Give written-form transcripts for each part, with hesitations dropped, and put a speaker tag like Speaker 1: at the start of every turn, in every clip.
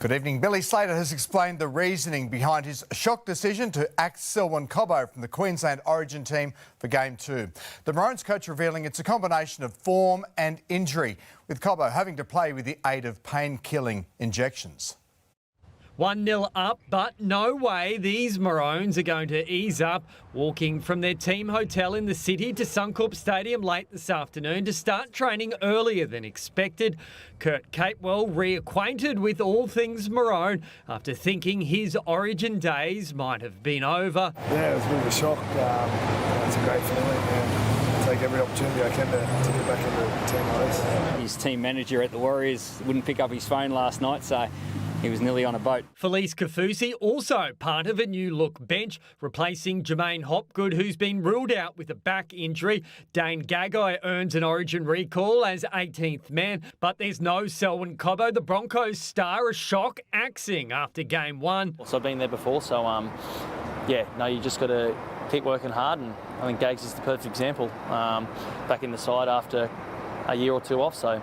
Speaker 1: Good evening. Billy Slater has explained the reasoning behind his shock decision to axe Selwyn Cobbo from the Queensland Origin team for Game 2. The Maroons coach revealing it's a combination of form and injury, with Cobbo having to play with the aid of pain-killing injections.
Speaker 2: 1-0 up, but no way these Maroons are going to ease up, walking from their team hotel in the city to Suncorp Stadium late this afternoon to start training earlier than expected. Kurt Capewell reacquainted with all things Maroon after thinking his Origin days might have been over.
Speaker 3: Yeah, it was a bit of a shock. It's a great feeling. I take every opportunity I can to get back into the team like this.
Speaker 4: His team manager at the Warriors wouldn't pick up his phone last night, so he was nearly on a boat.
Speaker 2: Felice Kafusi also part of a new-look bench, replacing Jermaine Hopgood, who's been ruled out with a back injury. Dane Gagai earns an Origin recall as 18th man, but there's no Selwyn Cobbo. The Broncos star a shock axing after Game 1.
Speaker 4: So I've been there before, so you just got to keep working hard, and I think Gags is the perfect example. Back in the side after a year or two off, so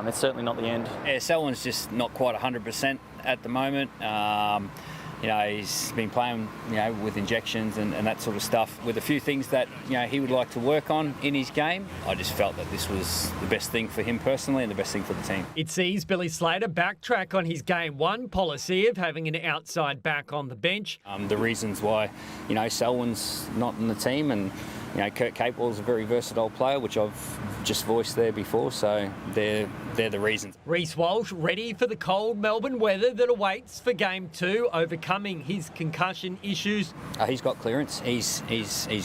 Speaker 4: it's certainly not the end. Yeah, Selwyn's just not quite 100% at the moment. He's been playing, with injections and that sort of stuff, with a few things that, he would like to work on in his game. I just felt that this was the best thing for him personally and the best thing for the team.
Speaker 2: It sees Billy Slater backtrack on his Game 1 policy of having an outside back on the bench.
Speaker 4: The reasons why, Selwyn's not in the team, and Kurt Capewell's a very versatile player, which I've just voiced there before, so they're the reasons.
Speaker 2: Reece Walsh ready for the cold Melbourne weather that awaits for Game 2, overcoming his concussion issues.
Speaker 4: He's got clearance. He's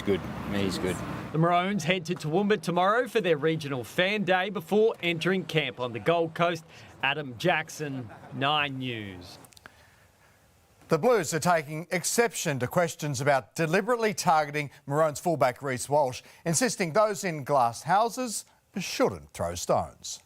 Speaker 4: good. He's good.
Speaker 2: The Maroons head to Toowoomba tomorrow for their regional fan day before entering camp on the Gold Coast. Adam Jackson, 9 News.
Speaker 1: The Blues are taking exception to questions about deliberately targeting Maroons fullback Reece Walsh, insisting those in glass houses shouldn't throw stones.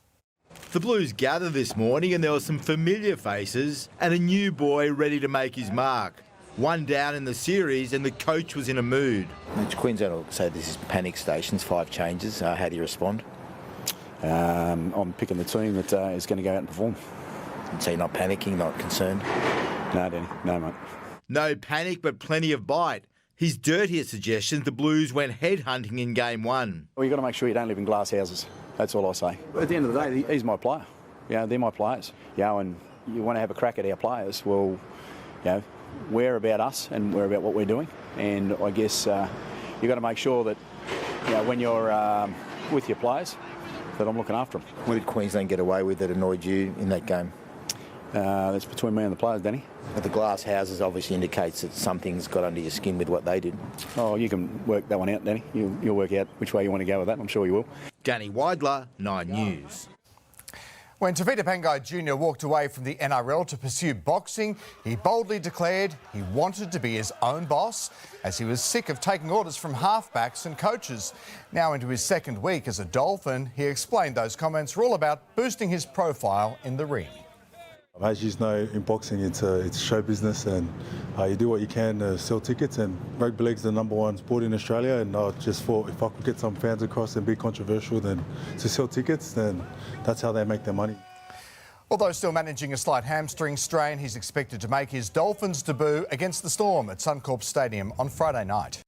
Speaker 5: The Blues gathered this morning and there were some familiar faces and a new boy ready to make his mark. One down in the series and the coach was in a mood.
Speaker 6: Queensland will say this is panic stations, 5 changes. How do you respond?
Speaker 7: I'm picking the team that is going to go out and perform.
Speaker 6: So you're not panicking, not concerned?
Speaker 7: No, Danny. No, mate.
Speaker 5: No panic, but plenty of bite. His dirtiest suggestions, the Blues went headhunting in Game 1.
Speaker 7: Well, you've got to make sure you don't live in glass houses. That's all I say. At the end of the day, he's my player. They're my players. And you want to have a crack at our players. Well, we're about us and we're about what we're doing. And I guess you've got to make sure that when you're with your players, that I'm looking after them.
Speaker 6: What did Queensland get away with that annoyed you in that game?
Speaker 7: That's between me and the players, Danny.
Speaker 6: But the glass houses obviously indicates that something's got under your skin with what they did.
Speaker 7: Oh, you can work that one out, Danny. You'll work out which way you want to go with that. I'm sure you will.
Speaker 5: Danny Weidler, 9 News.
Speaker 1: When Tavita Pangai Jr. walked away from the NRL to pursue boxing, he boldly declared he wanted to be his own boss, as he was sick of taking orders from halfbacks and coaches. Now into his second week as a Dolphin, he explained those comments were all about boosting his profile in the ring.
Speaker 8: As you know, in boxing, it's show business, and you do what you can to sell tickets. And rugby league's the #1 sport in Australia, and I just thought if I could get some fans across and be controversial, then to sell tickets, then that's how they make their money.
Speaker 1: Although still managing a slight hamstring strain, he's expected to make his Dolphins debut against the Storm at Suncorp Stadium on Friday night.